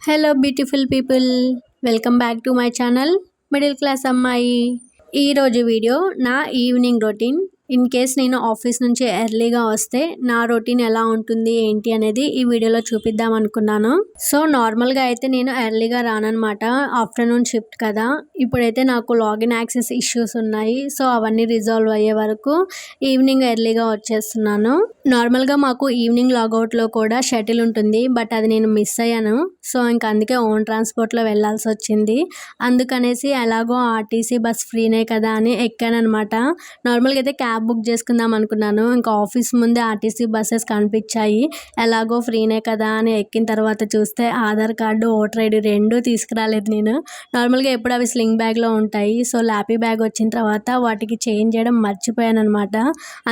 Hello beautiful people, welcome back to my channel middle class అమ్మాయి. ఈరోజు video నా evening routine. In case నేను office నుంచి ఎర్లీగా వస్తే నా రొటీన్ ఎలా ఉంటుంది ఏంటి అనేది ఈ వీడియోలో చూపిద్దాం అనుకున్నాను. సో నార్మల్గా అయితే నేను ఎర్లీగా రానన్నమాట, ఆఫ్టర్నూన్ షిఫ్ట్ కదా. ఇప్పుడైతే నాకు లాగిన్ యాక్సెస్ ఇష్యూస్ ఉన్నాయి. సో అవన్నీ రిజాల్వ్ అయ్యే వరకు ఈవినింగ్ ఎర్లీగా వచ్చేస్తున్నాను. నార్మల్గా మాకు ఈవినింగ్ లాగౌట్లో కూడా షటిల్ ఉంటుంది, బట్ అది నేను మిస్ అయ్యాను. సో ఇంకా అందుకే ఓన్ ట్రాన్స్పోర్ట్లో వెళ్ళాల్సి వచ్చింది. అందుకనేసి ఎలాగో ఆర్టీసీ బస్ ఫ్రీనే కదా అని ఎక్కానమాట. నార్మల్గా అయితే క్యాబ్ బుక్ చేసుకుందాం అనుకున్నాను. ఇంకా ఆఫీస్ ముందే ఆర్టీసీ బస్సెస్ కనిపించాయి. ఎలాగో ఫ్రీనే కదా అని ఎక్కిన తర్వాత చూస్తే ఆధార్ కార్డు, ఓటర్ ఐడి రెండూ తీసుకురాలేదు నేను. నార్మల్గా ఎప్పుడు అవి స్లింగ్ బ్యాగ్లో ఉంటాయి. సో ల్యాపీ బ్యాగ్ వచ్చిన తర్వాత వాటికి చేంజ్ చేయడం మర్చిపోయాను అనమాట.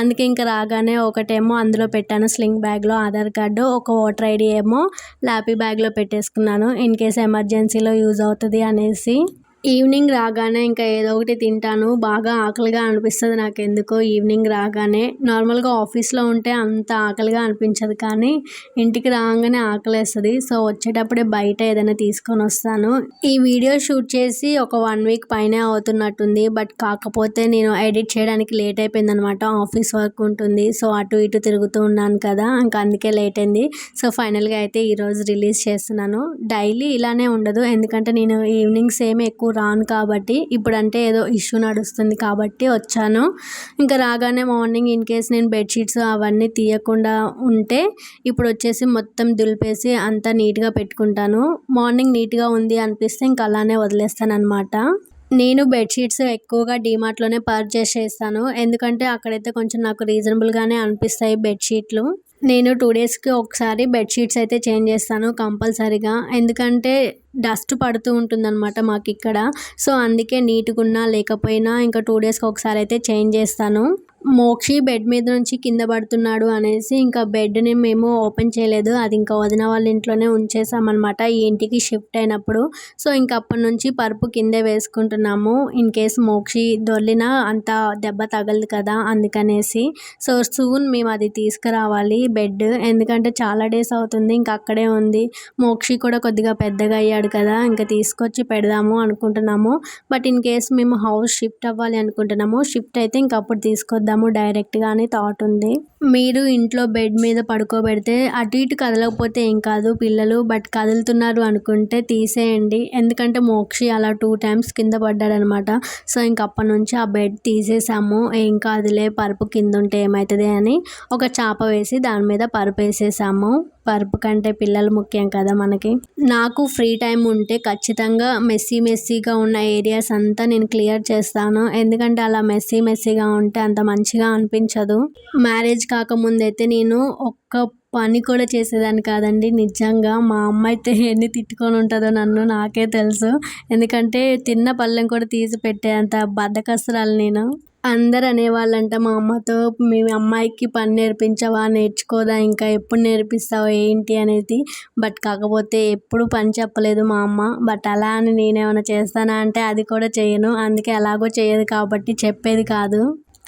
అందుకే ఇంకా రాగానే ఒకటేమో అందులో పెట్టాను స్లింగ్ బ్యాగ్లో ఆధార్ కార్డు, ఒక ఓటర్ ఐడి ఏమో ల్యాపీ బ్యాగ్లో పెట్టేసుకున్నాను ఇన్ కేస్ ఎమర్జెన్సీలో యూజ్ అవుతుంది అనేసి. ఈవినింగ్ రాగానే ఇంకా ఏదో ఒకటి తింటాను. బాగా ఆకలిగా అనిపిస్తుంది నాకు ఎందుకో ఈవినింగ్ రాగానే. నార్మల్గా ఆఫీస్లో ఉంటే అంత ఆకలిగా అనిపించదు, కానీ ఇంటికి రాగానే ఆకలేస్తుంది. సో వచ్చేటప్పుడే బయట ఏదైనా తీసుకొని వస్తాను. ఈ వీడియో షూట్ చేసి ఒక 1 వీక్ పైనే అవుతున్నట్టుంది. బట్ కాకపోతే నేను ఎడిట్ చేయడానికి లేట్ అయిపోయింది అనమాట. ఆఫీస్ వర్క్ ఉంటుంది, సో అటు ఇటు తిరుగుతూ ఉన్నాను కదా, ఇంకా అందుకే లేట్ అయింది. సో ఫైనల్గా అయితే ఈరోజు రిలీజ్ చేస్తున్నాను. డైలీ ఇలానే ఉండదు, ఎందుకంటే నేను ఈవినింగ్స్ ఏమి ఎక్కువ రాను కాబట్టి. ఇప్పుడంటే ఏదో ఇష్యూ నడుస్తుంది కాబట్టి వచ్చాను. ఇంకా రాగానే మార్నింగ్ ఇన్ కేస్ నేను బెడ్షీట్స్ అవన్నీ తీయకుండా ఉంటే ఇప్పుడు వచ్చేసి మొత్తం దులిపేసి అంతా నీట్గా పెట్టుకుంటాను. మార్నింగ్ నీట్గా ఉంది అనిపిస్తే ఇంకా అలానే వదిలేస్తాను అనమాట. నేను బెడ్షీట్స్ ఎక్కువగా డీమార్ట్లోనే పర్చేస్ చేస్తాను, ఎందుకంటే అక్కడైతే కొంచెం నాకు రీజనబుల్గానే అనిపిస్తాయి బెడ్షీట్లు. నేను 2 డేస్కి ఒకసారి బెడ్షీట్స్ అయితే చేంజ్ చేస్తాను కంపల్సరీగా, ఎందుకంటే డస్ట్ పడుతూ ఉంటుందన్నమాట మాకు ఇక్కడ. సో అందుకే నీట్గా ఉన్నా లేకపోయినా ఇంకా 2 డేస్కి ఒకసారి అయితే చేంజ్ చేస్తాను. మోక్షి బెడ్ మీద నుంచి కింద పడుతున్నాడు అనేసి ఇంకా బెడ్ని మేము ఓపెన్ చేయలేదు. అది ఇంకా వదిన వాళ్ళ ఇంట్లోనే ఉంచేసామన్నమాట ఈ ఇంటికి షిఫ్ట్ అయినప్పుడు. సో ఇంకా అప్పటి నుంచి పరుపు కిందే వేసుకుంటున్నాము, ఇన్ కేస్ మోక్షి దొర్లినా అంత దెబ్బ తగలదు కదా అందుకనేసి. సో సూన్ మేము అది తీసుకురావాలి బెడ్, ఎందుకంటే చాలా డేస్ అవుతుంది ఇంకా అక్కడే ఉంది. మోక్షి కూడా కొద్దిగా పెద్దగా అయ్యాడు కదా, ఇంకా తీసుకొచ్చి పెడదాము అనుకుంటున్నాము. బట్ ఇన్ కేస్ మేము హౌస్ షిఫ్ట్ అవ్వాలి అనుకుంటున్నాము. షిఫ్ట్ అయితే ఇంక అప్పుడు తీసుకొద్దాము డైరెక్ట్గా అని థాట్ ఉంది. మీరు ఇంట్లో బెడ్ మీద పడుకోబెడితే అటు ఇటు కదలకపోతే ఏం కాదు పిల్లలు, బట్ కదులుతున్నారు అనుకుంటే తీసేయండి. ఎందుకంటే మోక్షి అలా 2 times కింద పడ్డాడనమాట. సో ఇంక అప్పటి నుంచి ఆ బెడ్ తీసేసాము. ఏం కాదులే పరుపు కింద ఉంటే ఏమవుతుంది అని ఒక చాప వేసి దాని మీద పరుపు వేసేసాము. పరుపు కంటే పిల్లలు ముఖ్యం కదా మనకి. నాకు ఫ్రీ టైం ఉంటే ఖచ్చితంగా మెస్సీగా ఉన్న ఏరియాస్ అంతా నేను క్లియర్ చేస్తాను, ఎందుకంటే అలా మెస్సీగా ఉంటే అంత మంచిగా అనిపించదు. మ్యారేజ్ కాకముందైతే నేను ఒక్క పని కూడా చేసేదాన్ని కాదండి నిజంగా. మా అమ్మ అయితే ఎన్ని తిట్టుకొని ఉంటుందో నన్ను నాకే తెలుసు, ఎందుకంటే తిన్న పళ్ళెం కూడా తీసి పెట్టే అంత బద్ధకస్తురాలు నేను. అందరు అనేవాళ్ళంట మా అమ్మతో, మీ అమ్మాయికి పని నేర్పించవా, నేర్చుకోదా, ఇంకా ఎప్పుడు నేర్పిస్తావు ఏంటి అనేది. బట్ కాకపోతే ఎప్పుడు పని చెప్పలేదు మా అమ్మ. బట్ అలా అని నేనేమైనా చేస్తానా అంటే అది కూడా చేయను, అందుకే ఎలాగో చేయదు కాబట్టి చెప్పేది కాదు.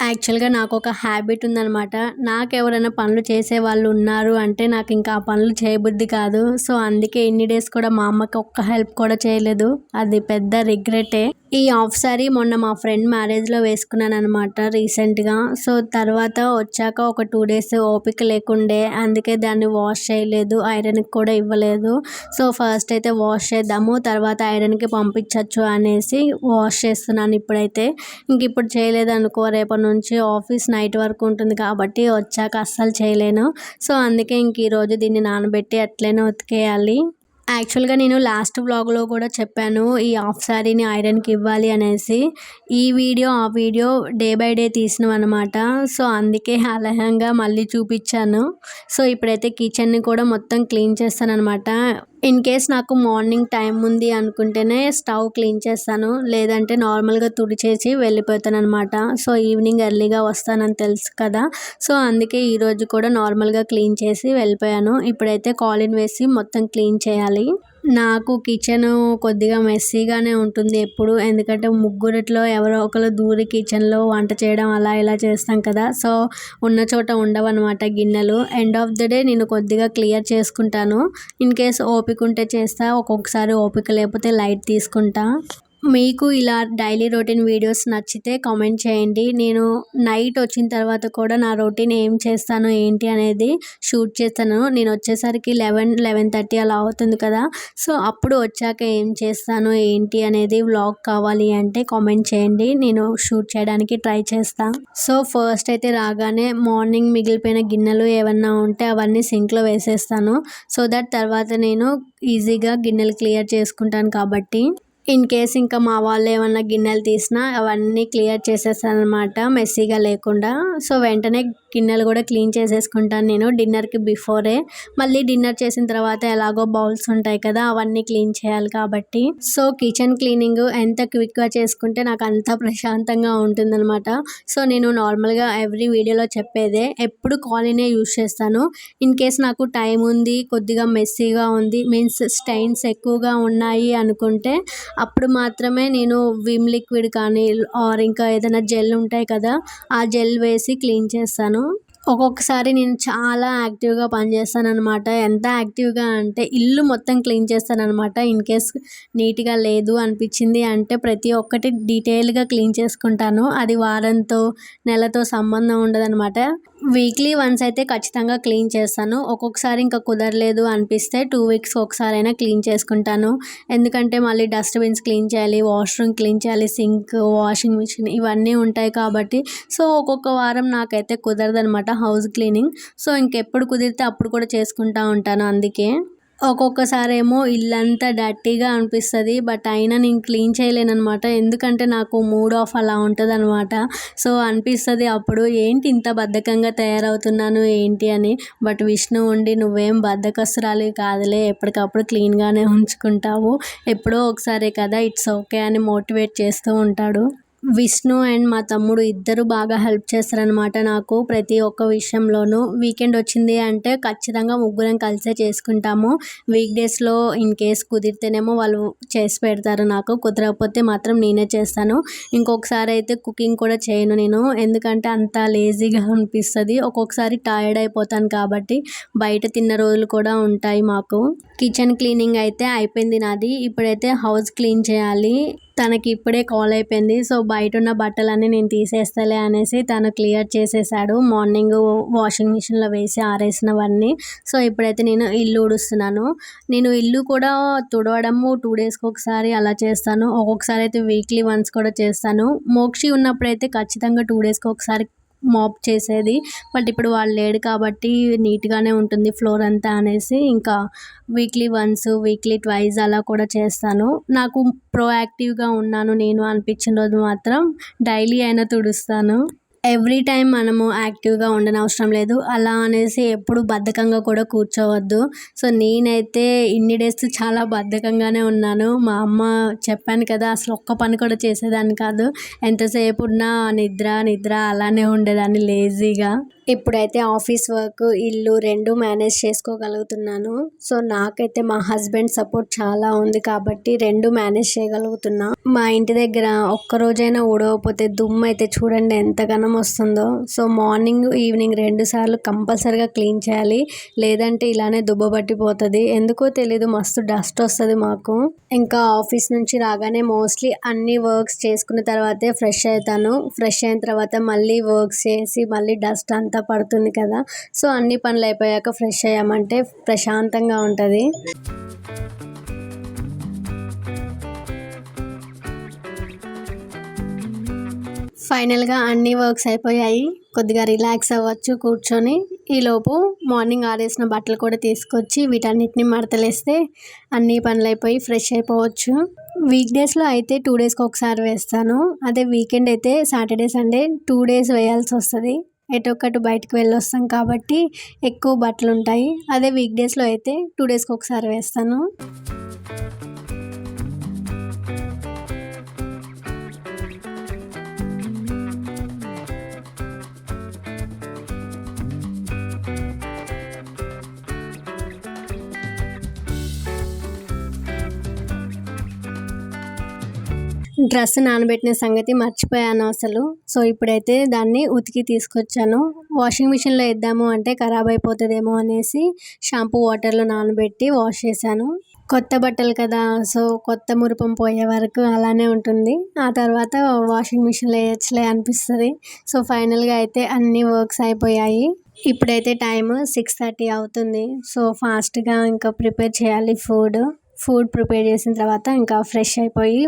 యాక్చువల్గా నాకు ఒక హ్యాబిట్ ఉందనమాట, నాకు ఎవరైనా పనులు చేసే వాళ్ళు ఉన్నారు అంటే నాకు ఇంకా ఆ పనులు చేయబుద్ధి కాదు. సో అందుకే ఇన్ని డేస్ కూడా మా అమ్మకి ఒక్క హెల్ప్ కూడా చేయలేదు, అది పెద్ద రిగ్రెటే. ఈ హాఫ్ సారీ మొన్న మా ఫ్రెండ్ మ్యారేజ్లో వేసుకున్నాను అనమాట రీసెంట్గా. సో తర్వాత వచ్చాక ఒక 2 days ఓపిక లేకుండే, అందుకే దాన్ని వాష్ చేయలేదు, ఐరన్కి కూడా ఇవ్వలేదు. సో ఫస్ట్ అయితే వాష్ చేద్దాము తర్వాత ఐరన్కి పంపించవచ్చు అనేసి వాష్ చేస్తున్నాను ఇప్పుడైతే. ఇంక ఇప్పుడు చేయలేదు అనుకో, రేపటి నుంచి ఆఫీస్ నైట్ వరకు ఉంటుంది కాబట్టి వచ్చాక అస్సలు చేయలేను. సో అందుకే ఇంక ఈరోజు దీన్ని నానబెట్టి అట్లనే ఉతికేయాలి. యాక్చువల్గా నేను లాస్ట్ వ్లాగ్లో కూడా చెప్పాను ఈ హాఫ్ సారీని ఐరన్కి ఇవ్వాలి అనేసి. ఈ వీడియో ఆ వీడియో డే బై డే తీసినాం అనమాట. సో అందుకే అలహంగా మళ్ళీ చూపించాను. సో ఇప్పుడైతే కిచెన్ని కూడా మొత్తం క్లీన్ చేస్తాను అనమాట. ఇన్ కేస్ నాకు మార్నింగ్ టైం ఉంది అనుకుంటేనే స్టవ్ క్లీన్ చేస్తాను, లేదంటే నార్మల్గా తుడిచేసి వెళ్ళిపోతాను అనమాట. సో ఈవినింగ్ ఎర్లీగా వస్తానని తెలుసు కదా, సో అందుకే ఈరోజు కూడా నార్మల్గా క్లీన్ చేసి వెళ్ళిపోయాను. ఇప్పుడైతే కాలిన్ వేసి మొత్తం క్లీన్ చేయాలి. నాకు కిచెను కొద్దిగా మెస్సీగానే ఉంటుంది ఎప్పుడు. ఎందుకంటే ముగ్గురిట్లో ఎవరో ఒకరు దూరి కిచెన్‌లో వంట చేయడం అలా ఇలా చేస్తాం కదా! సో, ఉన్న చోట ఉండవనమాట గిన్నెలు. ఎండ్ ఆఫ్ ద డే నేను కొద్దిగా క్లియర్ చేసుకుంటాను. ఇన్‌కేస్ ఓపిక ఉంటే చేస్తా. ఒక్కొక్కసారి ఓపిక లేకపోతే లైట్ తీసుకుంటా. మీకు ఇలా డైలీ రొటీన్ వీడియోస్ నచ్చితే కామెంట్ చేయండి. నేను నైట్ వచ్చిన తర్వాత కూడా నా రొటీన్ ఏం చేస్తాను ఏంటి అనేది షూట్ చేస్తాను. నేను వచ్చేసరికి 11:30 అలా అవుతుంది కదా! సో, అప్పుడు వచ్చాక ఏం చేస్తాను ఏంటి అనేది వ్లాగ్ కావాలి అంటే కామెంట్ చేయండి. నేను షూట్ చేయడానికి ట్రై చేస్తా. సో, ఫస్ట్ అయితే రాగానే మార్నింగ్ మిగిలిపోయిన గిన్నెలు ఏమన్నా ఉంటే అవన్నీ సింక్‌లో వేసేస్తాను. సో దట్ తర్వాత నేను ఈజీగా గిన్నెలు క్లియర్ చేసుకుంటాను కాబట్టి. ఇన్ కేస్ ఇంకా మా వాళ్ళు ఏమన్నా గిన్నెలు తీసినా అవన్నీ క్లియర్ చేసేస్తాననమాట మెస్సీగా లేకుండా. సో, వెంటనే గిన్నెలు కూడా క్లీన్ చేసేసుకుంటాను నేను డిన్నర్‌కి బిఫోరే. మళ్ళీ డిన్నర్ చేసిన తర్వాత ఎలాగో బౌల్స్ ఉంటాయి కదా! అవన్నీ క్లీన్ చేయాలి కాబట్టి. సో, కిచెన్ క్లీనింగ్ ఎంత క్విక్‌గా చేసుకుంటే నాకు అంత ప్రశాంతంగా ఉంటుందనమాట. సో, నేను నార్మల్‌గా ఎవ్రీ వీడియోలో చెప్పేదే ఎప్పుడు కాలీనే యూజ్ చేస్తాను. ఇన్ కేస్ నాకు టైం ఉంది, కొద్దిగా మెస్సీగా ఉంది మీన్స్ స్టెయిన్స్ ఎక్కువగా ఉన్నాయి అనుకుంటే అప్పుడు మాత్రమే నేను విమ్ లిక్విడ్ కానీ ఆర్ ఇంకా ఏదైనా జెల్ ఉంటాయి కదా! ఆ జెల్ వేసి క్లీన్ చేస్తాను. ఒక్కొక్కసారి నేను చాలా యాక్టివ్‌గా పనిచేస్తాననమాట. ఎంత యాక్టివ్‌గా అంటే ఇల్లు మొత్తం క్లీన్ చేస్తాననమాట. ఇన్ కేస్ నీట్‌గా లేదు అనిపించింది అంటే ప్రతి ఒక్కటి డీటెయిల్‌గా క్లీన్ చేసుకుంటాను. అది వారంతో, నెలతో సంబంధం ఉండదనమాట. వీక్లీ వన్స్ అయితే ఖచ్చితంగా క్లీన్ చేస్తాను. ఒక్కొక్కసారి ఇంకా కుదరలేదు అనిపిస్తే 2 వీక్స్‌కి ఒకసారైనా క్లీన్ చేసుకుంటాను. ఎందుకంటే మళ్ళీ డస్ట్‌బిన్స్ క్లీన్ చేయాలి, వాష్‌రూమ్ క్లీన్ చేయాలి, సింక్, వాషింగ్ మిషన్ ఇవన్నీ ఉంటాయి కాబట్టి సో, ఒక్కొక్క వారం నాకైతే కుదరదనమాట హౌస్ క్లీనింగ్. సో, ఇంకెప్పుడు కుదిరితే అప్పుడు కూడా చేసుకుంటా ఉంటాను అందుకే. ఒక్కొక్కసారేమో ఇల్లంతా డర్టీగా అనిపిస్తది. బట్ అయినా నేను క్లీన్ చేయలేననమాట. ఎందుకంటే నాకు మూడ్ ఆఫ్ అలా ఉంటదనమాట. సో, అనిపిస్తది అప్పుడు ఏంటి ఇంత బద్ధకంగా తయారవుతున్నాను ఏంటి అని. బట్ విష్ణు ఉండి నువ్వేం బద్ధకస్తురాలివి కాదులే ఎప్పటికప్పుడు క్లీన్‌గానే ఉంచుకుంటావు. ఎప్పుడో ఒకసారే కదా! ఇట్స్ ఓకే అని మోటివేట్ చేస్తూ ఉంటాడు. విష్ణు అండ్ మా తమ్ముడు ఇద్దరు బాగా హెల్ప్ చేస్తారనమాట నాకు ప్రతి ఒక్క విషయంలోనూ. వీకెండ్ వచ్చింది అంటే ఖచ్చితంగా ముగ్గురం కలిసే చేసుకుంటాము. వీక్ డేస్‌లో ఇన్ కేస్ కుదిరితేనేమో వాళ్ళు చేసి పెడతారు నాకు. కుదరకపోతే మాత్రం నేనే చేస్తాను. ఇంకొకసారి అయితే కుకింగ్ కూడా చేయను నేను. ఎందుకంటే అంత లేజీగా అనిపిస్తది. ఒక్కొక్కసారి టైర్డ్ అయిపోతాను కాబట్టి బయట తిన్న రోజులు కూడా ఉంటాయి మాకు. కిచెన్ క్లీనింగ్ అయితే అయిపోయింది నాది. ఇప్పుడైతే హౌస్ క్లీన్ చేయాలి. తనకి ఇప్పుడే కాల్ అయిపోయింది. సో, బయటున్న బట్టలన్నీ నేను తీసేస్తాలే అనేసి తను క్లియర్ చేసేసాడు. మార్నింగ్ వాషింగ్ మిషన్‌లో వేసి ఆరేసినవన్నీ. సో, ఇప్పుడైతే నేను ఇల్లు ఊడుస్తున్నాను. నేను ఇల్లు కూడా తుడవడము 2 డేస్‌కి ఒకసారి అలా చేస్తాను. ఒక్కొక్కసారి అయితే వీక్లీ వన్స్ కూడా చేస్తాను. మోక్షి ఉన్నప్పుడైతే ఖచ్చితంగా 2 డేస్‌కి ఒకసారి మాప్ చేసేది. బట్ ఇప్పుడు వాడు లేడు కాబట్టి నీట్‌గానే ఉంటుంది ఫ్లోర్ అంతా అనేసి ఇంకా వీక్లీ వన్స్, వీక్లీ ట్వైస్ అలా కూడా చేస్తాను. నాకు ప్రొయాక్టివ్‌గా ఉన్నాను నేను అనిపించిన రోజు మాత్రం డైలీ అయినా తుడుస్తాను. ఎవ్రీ టైం మనము యాక్టివ్‌గా ఉండనవసరం లేదు. అలా అనేసి ఎప్పుడు బద్ధకంగా కూడా కూర్చోవద్దు. సో, నేనైతే ఇన్ని డేస్ చాలా బద్ధకంగానే ఉన్నాను. మా అమ్మ చెప్పాను కదా! అసలు ఒక్క పని కూడా చేసేదాన్ని కాదు. ఎంతసేపు ఉన్నా నిద్ర, నిద్ర అలానే ఉండేదాన్ని లేజీగా. ఇప్పుడైతే ఆఫీస్ వర్క్, ఇల్లు 2 మేనేజ్ చేసుకోగలుగుతున్నాను. సో, నాకైతే మా హస్బెండ్ సపోర్ట్ చాలా ఉంది కాబట్టి 2 మేనేజ్ చేయగలుగుతున్నా. మా ఇంటి దగ్గర ఒక్కరోజైనా ఊడవకపోతే దుమ్మైతే చూడండి ఎంతగనం వస్తుందో. సో, మార్నింగ్, ఈవినింగ్ 2 సార్లు కంపల్సరీగా క్లీన్ చేయాలి. లేదంటే ఇలానే దుబ్బబట్టిపోతది. ఎందుకో తెలీదు మస్తు డస్ట్ వస్తది మాకు. ఇంకా ఆఫీస్ నుంచి రాగానే మోస్ట్‌లీ అన్ని వర్క్స్ చేసుకున్న తర్వాతే ఫ్రెష్ అయితాను. ఫ్రెష్ అయిన తర్వాత మళ్ళీ వర్క్స్ చేసి మళ్ళీ డస్ట్ అంతా పడుతుంది కదా! సో, అన్ని పనులు అయిపోయాక ఫ్రెష్ అయ్యామంటే ప్రశాంతంగా ఉంటది. ఫైనల్‌గా అన్ని వర్క్స్ అయిపోయాయి. కొద్దిగా రిలాక్స్ అవ్వచ్చు కూర్చొని. ఈలోపు మార్నింగ్ ఆరేసిన బట్టలు కూడా తీసుకొచ్చి వీటన్నిటిని మడతలేస్తే అన్ని పనులైపోయి ఫ్రెష్ అయిపోవచ్చు. వీక్ డేస్‌లో అయితే 2 డేస్‌కి ఒకసారి వేస్తాను. అదే వీకెండ్ అయితే సాటర్డే, సండే 2 డేస్ వేయాల్సొస్తది. ఎటో ఒకటి బయటకి వెళ్ళొస్తాం కాబట్టి ఎక్కువ బట్టలుంటాయి. అదే వీక్ డేస్‌లో అయితే 2 డేస్‌కి ఒకసారి వేస్తాను. డ్రెస్ నానబెట్టిన సంగతి మర్చిపోయాను అసలు. సో ఇప్పుడైతే దాన్ని ఉతికి తీసుకొచ్చాను. వాషింగ్ మిషన్లో వేద్దాము అంటే ఖరాబ్ అయిపోతుందేమో అనేసి షాంపూ వాటర్లో నానబెట్టి వాష్ చేశాను. కొత్త బట్టలు కదా, సో కొత్త మురిపం పోయే వరకు అలానే ఉంటుంది. ఆ తర్వాత వాషింగ్ మిషన్లో వేయచ్చులే అనిపిస్తుంది. సో ఫైనల్గా అయితే అన్ని వర్క్స్ అయిపోయాయి. ఇప్పుడైతే టైం 6:30 అవుతుంది. సో ఫాస్ట్గా ఇంకా ప్రిపేర్ చేయాలి ఫుడ్ ప్రిపేర్ చేసిన తర్వాత ఇంకా ఫ్రెష్ అయిపోయి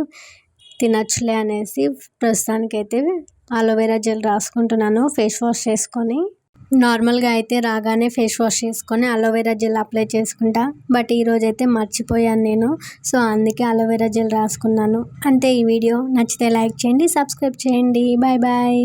తినచ్చులే అనేసి ప్రస్తుతానికైతే అలోవెరా జెల్ రాసుకుంటున్నాను ఫేస్ వాష్ చేసుకొని. నార్మల్గా అయితే రాగానే ఫేస్ వాష్ చేసుకొని అలోవెరా జెల్ అప్లై చేసుకుంటా. బట్ ఈరోజు అయితే మర్చిపోయాను నేను. సో అందుకే అలోవెరా జెల్ రాసుకున్నాను. అంతే. ఈ వీడియో నచ్చితే లైక్ చేయండి, సబ్స్క్రైబ్ చేయండి. Bye bye.